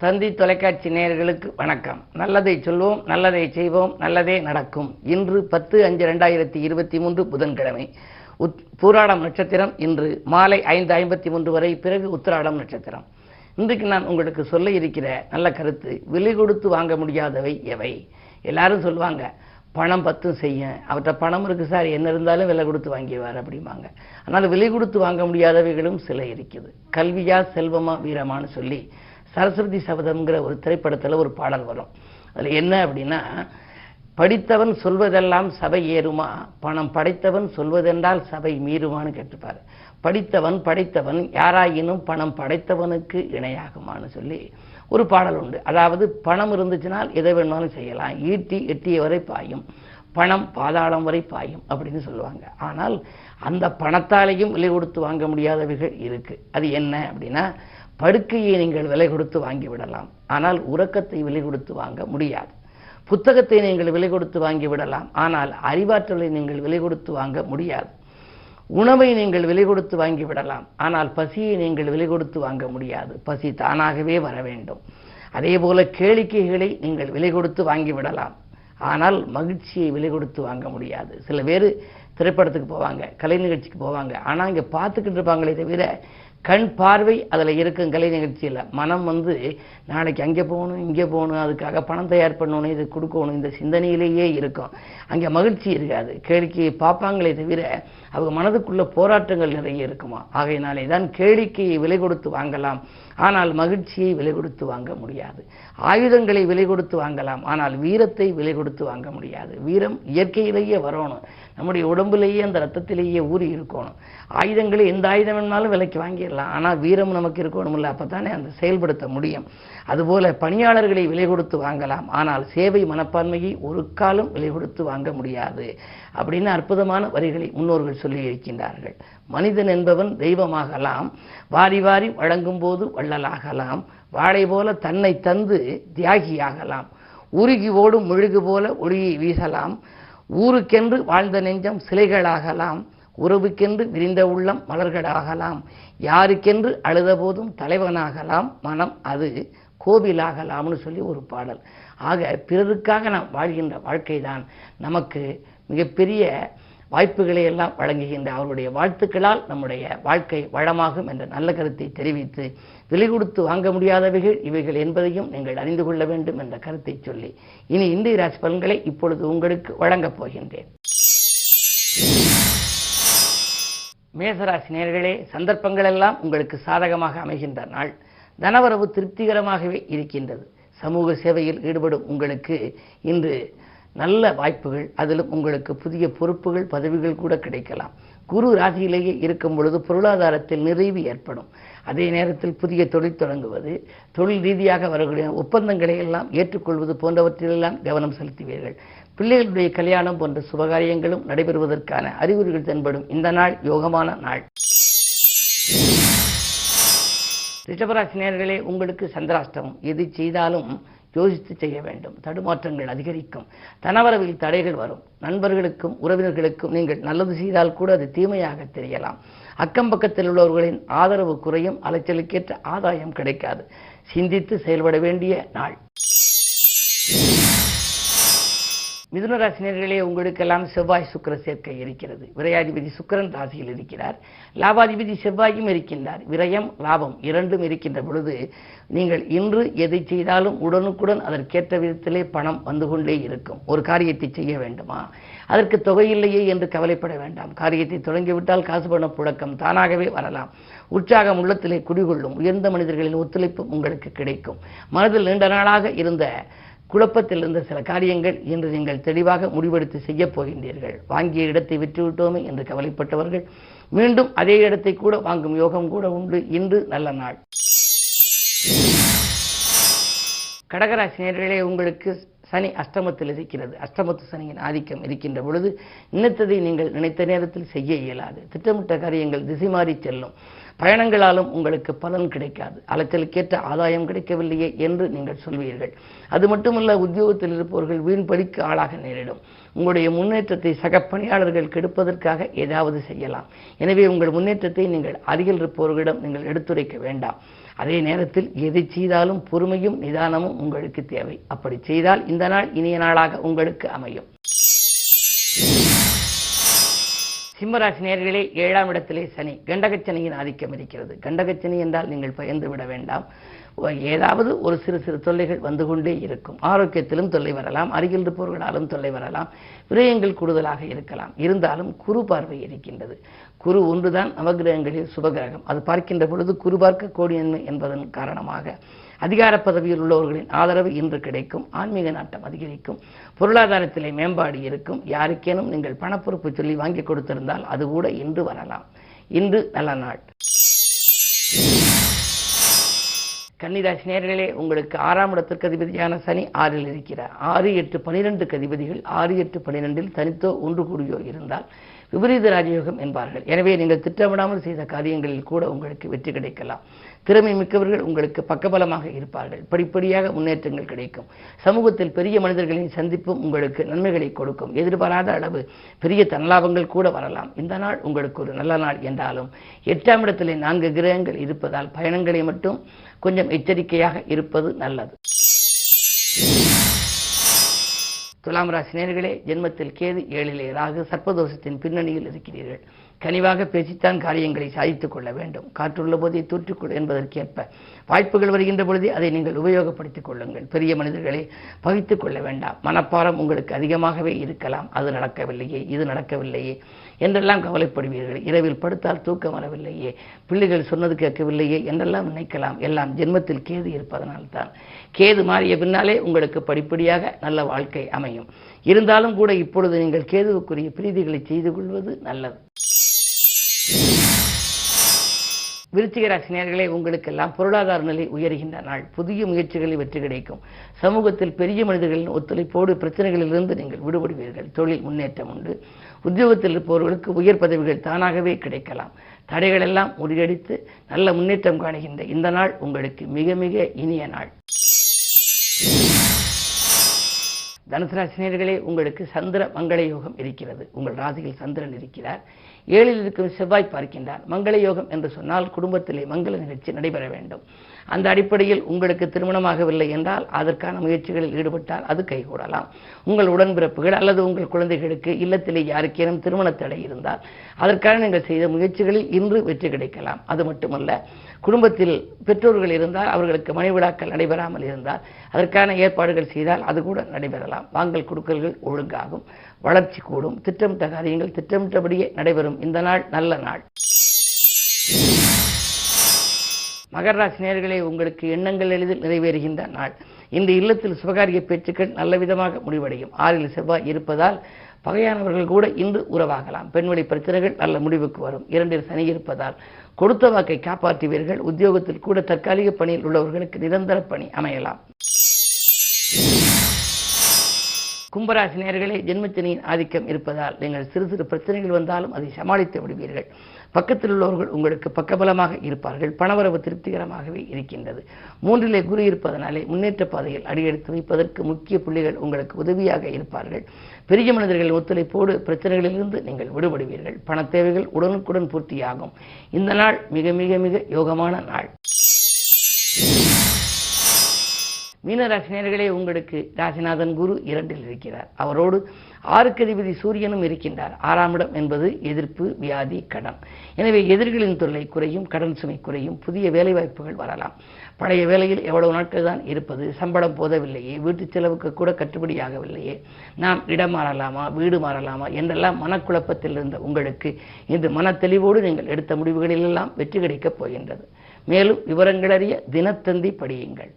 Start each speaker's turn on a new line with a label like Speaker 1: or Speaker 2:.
Speaker 1: தந்தி தொலைக்காட்சி நேயர்களுக்கு வணக்கம். நல்லதை சொல்வோம், நல்லதை செய்வோம், நல்லதே நடக்கும். இன்று 10/5/2023 புதன்கிழமை. பூராடம் நட்சத்திரம் இன்று மாலை 5:53 வரை, பிறகு உத்திராடம் நட்சத்திரம். இன்றைக்கு நான் உங்களுக்கு சொல்ல இருக்கிற நல்ல கருத்து, விலை கொடுத்து வாங்க முடியாதவை எவை? எல்லாரும் சொல்லுவாங்க, பணம் 10 செய்ய, அவற்றை பணம் இருக்கு சார், என்ன இருந்தாலும் விலை கொடுத்து வாங்கிடுவார் அப்படிம்பாங்க. ஆனால் விலை கொடுத்து வாங்க முடியாதவைகளும் சில இருக்குது. கல்வியா செல்வமா வீரமானு சொல்லி சரஸ்வதி சபதம்ங்கிற ஒரு திரைப்படத்தில் ஒரு பாடல் வரும். அதில் என்ன அப்படின்னா, படித்தவன் சொல்வதெல்லாம் சபை ஏறுமா, பணம் படைத்தவன் சொல்வதென்றால் சபை மீறுமான்னு கேட்டுப்பார். படைத்தவன் யாராயினும் பணம் படைத்தவனுக்கு இணையாகுமான்னு சொல்லி ஒரு பாடல் உண்டு. அதாவது பணம் இருந்துச்சுனால் எதை வேணாலும் செய்யலாம், எட்டிய வரை பாயும், பணம் பாதாளம் வரை பாயும் அப்படின்னு சொல்லுவாங்க. ஆனால் அந்த பணத்தாலேயும் விலை கொடுத்து வாங்க முடியாதவைகள் இருக்கு. அது என்ன அப்படின்னா, படுக்கையை நீங்கள் விலை கொடுத்து வாங்கிவிடலாம், ஆனால் உறக்கத்தை விலை கொடுத்து வாங்க முடியாது. புத்தகத்தை நீங்கள் விலை கொடுத்து வாங்கிவிடலாம், ஆனால் அறிவாற்றலை நீங்கள் விலை கொடுத்து வாங்க முடியாது. உணவை நீங்கள் விலை கொடுத்து வாங்கிவிடலாம், ஆனால் பசியை நீங்கள் விலை கொடுத்து வாங்க முடியாது. பசி தானாகவே வர வேண்டும். அதே போல கேளிக்கைகளை நீங்கள் விலை கொடுத்து வாங்கிவிடலாம், ஆனால் மகிழ்ச்சியை விலை கொடுத்து வாங்க முடியாது. சில பேர் திரைப்படத்துக்கு போவாங்க, கலை நிகழ்ச்சிக்கு போவாங்க, ஆனால் இங்கே பார்த்துக்கிட்டு இருப்பாங்களே தவிர கண் பார்வை அதில் இருக்கும் கலை நிகழ்ச்சியில். மனம் நாளைக்கு அங்கே போகணும், இங்கே போகணும், அதுக்காக பணம் தயார் பண்ணணும், இது கொடுக்கணும், இந்த சிந்தனையிலேயே இருக்கும். அங்கே மகிழ்ச்சி இருக்காது. கேளிக்கையை பார்ப்பாங்களே தவிர அவங்க மனதுக்குள்ள போராட்டங்கள் நிறைய இருக்குமா. ஆகையினாலே தான் கேளிக்கையை விலை கொடுத்து வாங்கலாம், ஆனால் மகிழ்ச்சியை விலை கொடுத்து வாங்க முடியாது. ஆயுதங்களை விலை கொடுத்து வாங்கலாம், ஆனால் வீரத்தை விலை கொடுத்து வாங்க முடியாது. வீரம் இயற்கையிலேயே வரணும், நம்முடைய உடம்புலேயே அந்த ரத்தத்திலேயே ஊறி இருக்கணும். ஆயுதங்களை எந்த ஆயுதம் வேணாலும் விலைக்கு வாங்கிடலாம், ஆனால் வீரம் நமக்கு இருக்கணும்ல, அப்பதானே அந்த செயல்படுத்த முடியும். அதுபோல பணியாளர்களை விலை கொடுத்து வாங்கலாம், ஆனால் சேவை மனப்பான்மையை ஒரு காலம் விலை கொடுத்து வாங்க முடியாது அப்படின்னு அற்புதமான வரிகளை முன்னோர்கள் சொல்லி இருக்கின்றார்கள். மனிதன் என்பவன் தெய்வமாகலாம், வாரி வாரி வழங்கும் போது வள்ளலாகலாம், வாழை போல தன்னை தந்து தியாகியாகலாம், உருகி ஓடும் மெழுகு போல ஒளியை வீசலாம், ஊருக்கென்று வாழ்ந்த நெஞ்சம் சிலைகளாகலாம், உறவுக்கென்று விரிந்த உள்ளம் மலர்களாகலாம், யாருக்கென்று அழுத போதும் தலைவனாகலாம், மனம் அது கோவிலாகலாம்னு சொல்லி ஒரு பாடல். ஆக பிறருக்காக நாம் வாழ்கின்ற வாழ்க்கை தான் நமக்கு மிகப்பெரிய வாய்ப்புகளை எல்லாம் வழங்குகின்ற அவருடைய வாழ்த்துக்களால் நம்முடைய வாழ்க்கை வளமாகும் என்ற நல்ல கருத்தை தெரிவித்து, விலை கொடுத்து வாங்க முடியாதவைகள் இவைகள் என்பதையும் நீங்கள் அறிந்து கொள்ள வேண்டும் என்ற கருத்தை சொல்லி இனி இந்திய ராசி பலன்களை இப்பொழுது உங்களுக்கு வழங்கப் போகின்றேன். மேசராசி நேயர்களே, சந்தர்ப்பங்கள் எல்லாம் உங்களுக்கு சாதகமாக அமைகின்ற நாள். தனவரவு திருப்திகரமாகவே இருக்கின்றது. சமூக சேவையில் ஈடுபடும் உங்களுக்கு இன்று நல்ல வாய்ப்புகள், அதிலும் உங்களுக்கு புதிய பொறுப்புகள், பதவிகள் கூட கிடைக்கலாம். குரு ராசியிலேயே இருக்கும் பொழுது பொருளாதாரத்தில் நிறைவு ஏற்படும். அதே நேரத்தில் புதிய தொழில் தொடங்குவது, தொழில் ரீதியாக வரக்கூடிய ஒப்பந்தங்களை எல்லாம் ஏற்றுக்கொள்வது போன்றவற்றிலெல்லாம் கவனம் செலுத்துவீர்கள். பிள்ளைகளுடைய கல்யாணம் போன்ற சுபகாரியங்களும் நடைபெறுவதற்கான அறிகுறிகள் தென்படும் இந்த நாள் யோகமான நாள். ரிஷபராசி நேயர்களே, உங்களுக்கு சந்திராஷ்டமம். எது செய்தாலும் யோசித்து செய்ய வேண்டும். தடுமாற்றங்கள் அதிகரிக்கும். தனவரவில் தடைகள் வரும். நண்பர்களுக்கும் உறவினர்களுக்கும் நீங்கள் நல்லது செய்தால் கூட அது தீமையாக தெரியலாம். அக்கம் பக்கத்தில் உள்ளவர்களின் ஆதரவு குறையும். அலைச்சலுக்கேற்ற ஆதாயம் கிடைக்காது. சிந்தித்து செயல்பட வேண்டிய நாள். மிதுன ராசினியர்களே, உங்களுக்கெல்லாம் செவ்வாய் சுக்கிர சேர்க்கை இருக்கிறது. விரையாதிபதி சுக்கிரன் ராசியில் இருக்கிறார். லாபாதிபதி செவ்வாயும் இருக்கின்றார். விரயம் லாபம் இரண்டும் இருக்கின்ற பொழுது நீங்கள் இன்று எதை செய்தாலும் உடனுக்குடன் அதற்கேற்ற விதத்திலே பணம் வந்து கொண்டே இருக்கும். ஒரு காரியத்தை செய்ய வேண்டுமா, அதற்கு தொகையில்லையே என்று கவலைப்பட வேண்டாம். காரியத்தை தொடங்கிவிட்டால் காசு பண புழக்கம் தானாகவே வரலாம். உற்சாகம் உள்ளத்திலே குடிகொள்ளும். உயர்ந்த மனிதர்களின் ஒத்துழைப்பும் உங்களுக்கு கிடைக்கும். மனதில் நீண்ட நாளாக இருந்த குழப்பத்தில் இருந்த சில காரியங்கள் இன்று நீங்கள் தெளிவாக முடிவெடுத்து செய்ய போகின்றீர்கள். வாங்கிய இடத்தை விற்றுவிட்டோமே என்று கவலைப்பட்டவர்கள் மீண்டும் அதே இடத்தை கூட வாங்கும் யோகம் கூட உண்டு. இன்று நல்ல நாள். கடகராசி நேயர்களே, உங்களுக்கு சனி அஷ்டமத்தில் இருக்கிறது. அஷ்டமத்து சனியின் ஆதிக்கம் இருக்கின்ற பொழுது நினைத்ததை நீங்கள் நினைத்த நேரத்தில் செய்ய இயலாது. திட்டமிட்ட காரியங்கள் திசை மாறி செல்லும். பயணங்களாலும் உங்களுக்கு பலன் கிடைக்காது. அலைச்சலுக்கேற்ற ஆதாயம் கிடைக்கவில்லையே என்று நீங்கள் சொல்வீர்கள். அது மட்டுமல்ல, உத்தியோகத்தில் இருப்பவர்கள் வீண் பலிக்கு ஆளாக நேரிடும். உங்களுடைய முன்னேற்றத்தை சக பணியாளர்கள் கெடுப்பதற்காக ஏதாவது செய்யலாம். எனவே உங்கள் முன்னேற்றத்தை நீங்கள் அருகில் இருப்பவர்களிடம் நீங்கள் எடுத்துரைக்க வேண்டாம். அதே நேரத்தில் எதை செய்தாலும் பொறுமையும் நிதானமும் உங்களுக்கு தேவை. அப்படி செய்தால் இந்த நாள் இனிய நாளாக உங்களுக்கு அமையும். சிம்மராசி நேயர்களே, 7ஆம் இடத்திலே சனி, கண்டகச்சனியின் ஆதிக்கம் இருக்கிறது. கண்டகச்சனி என்றால் நீங்கள் பயந்து விட வேண்டாம். ஏதாவது ஒரு சிறு சிறு தொல்லைகள் வந்து கொண்டே இருக்கும். ஆரோக்கியத்திலும் தொல்லை வரலாம், அருகில் இருப்பவர்களாலும் தொல்லை வரலாம், விரயங்கள் கூடுதலாக இருக்கலாம். இருந்தாலும் குரு பார்வை இருக்கின்றது. குரு ஒன்றுதான் நவகிரகங்களில் சுபகிரகம். அது பார்க்கின்ற பொழுது குரு பார்க்க கோடி நன்மை என்பதன் காரணமாக அதிகார பதவியில் உள்ளவர்களின் ஆதரவு இன்று கிடைக்கும். ஆன்மீக நாட்டம் அதிகரிக்கும். பொருளாதாரத்திலே மேம்பாடு இருக்கும். யாருக்கேனும் நீங்கள் பணப்பொறுப்பு சொல்லி வாங்கி கொடுத்திருந்தால் அது கூட இன்று வரலாம். இன்று நல்ல நாள். கன்னிராசி நேயர்களே, உங்களுக்கு 6ஆம் இடத்திற்கு அதிபதியான சனி 6இல் இருக்கிறார். 6, 8, 12 அதிபதிகள் 6, 8, 12 தனித்தோ ஒன்று கூடியோ இருந்தால் விபரீத ராஜயோகம் என்பார்கள். எனவே நீங்கள் திட்டமிடாமல் செய்த காரியங்களில் கூட உங்களுக்கு வெற்றி கிடைக்கலாம். திறமை மிக்கவர்கள் உங்களுக்கு பக்கபலமாக இருப்பார்கள். படிப்படியாக முன்னேற்றங்கள் கிடைக்கும். சமூகத்தில் பெரிய மனிதர்களின் சந்திப்பும் உங்களுக்கு நன்மைகளை கொடுக்கும். எதிர்பாராத அளவு பெரிய தனலாபங்கள் கூட வரலாம். இந்த நாள் உங்களுக்கு ஒரு நல்ல நாள் என்றாலும் 8ஆம் இடத்திலே 4 கிரகங்கள் இருப்பதால் பயணங்களை மட்டும் கொஞ்சம் எச்சரிக்கையாக இருப்பது நல்லது. துலாம் ராசி நேயர்களே, ஜென்மத்தில் கேது, 7இலே ராகு, சர்ப்பதோஷத்தின் பின்னணியில் இருக்கிறீர்கள். கனிவாக பேசித்தான் காரியங்களை சாதித்துக் கொள்ள வேண்டும். காற்றுள்ள போதே தூற்றிக்கொள் என்பதற்கேற்ப வாய்ப்புகள் வருகின்ற பொழுதே அதை நீங்கள் உபயோகப்படுத்திக் கொள்ளுங்கள். பெரிய மனிதர்களை பகித்துக் கொள்ள வேண்டாம். மனப்பாரம் உங்களுக்கு அதிகமாகவே இருக்கலாம். அது நடக்கவில்லையே, இது நடக்கவில்லையே என்றெல்லாம் கவலைப்படுவீர்கள். இரவில் படுத்தால் தூக்கம் வரவில்லையே, பிள்ளைகள் சொன்னது கேட்கவில்லையே என்றெல்லாம் நினைக்கலாம். எல்லாம் ஜென்மத்தில் கேது இருப்பதனால்தான். கேது மாறிய பின்னாலே உங்களுக்கு படிப்படியாக நல்ல வாழ்க்கை அமையும். இருந்தாலும் கூட இப்பொழுது நீங்கள் கேதுவுக்குரிய பிரீதிகளை செய்து கொள்வது நல்லது. விருச்சிக ராசி நேயர்களே, உங்களுக்கெல்லாம் பொருளாதார நிலை உயர்கின்ற நாள். புதிய முயற்சிகளில் வெற்றி கிடைக்கும். சமூகத்தில் பெரிய மனிதர்களின் ஒத்துழைப்போடு பிரச்சனைகளிலிருந்து நீங்கள் விடுபடுவீர்கள். தொழில் முன்னேற்றம் உண்டு. உத்தியோகத்தில் இருப்பவர்களுக்கு உயர் பதவிகள் தானாகவே கிடைக்கலாம். தடைகள் எல்லாம் முறியடித்து நல்ல முன்னேற்றம் காணுகின்ற இந்த நாள் உங்களுக்கு மிக மிக இனிய நாள். தனுசு ராசி நேயர்களே, உங்களுக்கு சந்திர மங்கள யோகம் இருக்கிறது. உங்கள் ராசியில் சந்திரன் இருக்கிறார். 7இல் இருக்கும் செவ்வாய் பார்க்கின்றார். மங்கள யோகம் என்று சொன்னால் குடும்பத்திலே மங்கள நிகழ்ச்சி நடைபெற வேண்டும். அந்த அடிப்படையில் உங்களுக்கு திருமணமாகவில்லை என்றால் அதற்கான முயற்சிகளில் ஈடுபட்டால் அது கைகூடலாம். உங்கள் உடன்பிறப்புகள் அல்லது உங்கள் குழந்தைகளுக்கு இல்லத்திலே யாருக்கேனும் திருமண தடை இருந்தால் அதற்கான நீங்கள் செய்த முயற்சிகளில் இன்று வெற்றி கிடைக்கலாம். அது மட்டுமல்ல, குடும்பத்தில் பெற்றோர்கள் இருந்தால் அவர்களுக்கு மணி விழாக்கள் நடைபெறாமல் இருந்தால் அதற்கான ஏற்பாடுகள் செய்தால் அது கூட நடைபெறலாம். வாங்கல் கொடுக்கல்கள் ஒழுங்காகும். வளர்ச்சி கூடும். திட்டமிட்ட காரியங்கள் திட்டமிட்டபடியே நடைபெறும். இந்த நாள் நல்ல நாள். மகர ராசி நேயர்களே, உங்களுக்கு எண்ணங்கள் எளிதில் நிறைவேறுகின்ற நாள். இந்த இல்லத்தில் சுபகாரிய பேச்சுக்கள் நல்ல விதமாக முடிவடையும். 6இல் செவ்வாய் இருப்பதால் பகையானவர்கள் கூட இன்று உறவாகலாம். பெண்வழி பிரச்சனைகள் நல்ல முடிவுக்கு வரும். 2இல் சனி இருப்பதால் கொடுத்த வாக்கை காப்பாற்றுவீர்கள். உத்தியோகத்தில் கூட தற்காலிக பணியில் உள்ளவர்களுக்கு நிரந்தர பணி அமையலாம். கும்பராசி நேயர்களே, ஜென்மச்சனியின் ஆதிக்கம் இருப்பதால் நீங்கள் சிறு சிறு பிரச்சனைகள் வந்தாலும் அதை சமாளித்து விடுவீர்கள். பக்கத்தில் உள்ளவர்கள் உங்களுக்கு பக்கபலமாக இருப்பார்கள். பணவரவு திருப்திகரமாகவே இருக்கின்றது. 3இலே குரு இருப்பதனாலே முன்னேற்ற பாதையில் அடியெடுத்து வைப்பதற்கு முக்கிய புள்ளிகள் உங்களுக்கு உதவியாக இருப்பார்கள். பெரிய மனிதர்கள் ஒத்துழைப்போடு பிரச்சனைகளிலிருந்து நீங்கள் விடுபடுவீர்கள். பண தேவைகள் உடனுக்குடன் பூர்த்தியாகும். இந்த நாள் மிக மிக மிக யோகமான நாள். மீனராசி நேயர்களே, உங்களுக்கு ராசிநாதன் குரு 2இல் இருக்கிறார். அவரோடு 6க்கு அதிபதி சூரியனும் இருக்கின்றார். 6ஆம் இடம் என்பது எதிர்ப்பு, வியாதி, கடன். எனவே எதிரிகளின் தொல்லை குறையும், கடன் சுமை குறையும். புதிய வேலைவாய்ப்புகள் வரலாம். பழைய வேலையில் எவ்வளவு நாட்கள் தான் இருப்பது, சம்பளம் போதவில்லையே, வீட்டு செலவுக்கு கூட கட்டுப்படியாகவில்லையே, நாம் இடம் மாறலாமா, வீடு மாறலாமா என்றெல்லாம் மனக்குழப்பத்தில் இருந்த உங்களுக்கு இன்று மன தெளிவோடு நீங்கள் எடுத்த முடிவுகளிலெல்லாம் வெற்றி கிடைக்கப் போகின்றது. மேலும் விவரங்களறிய தினத்தந்தி படியுங்கள்.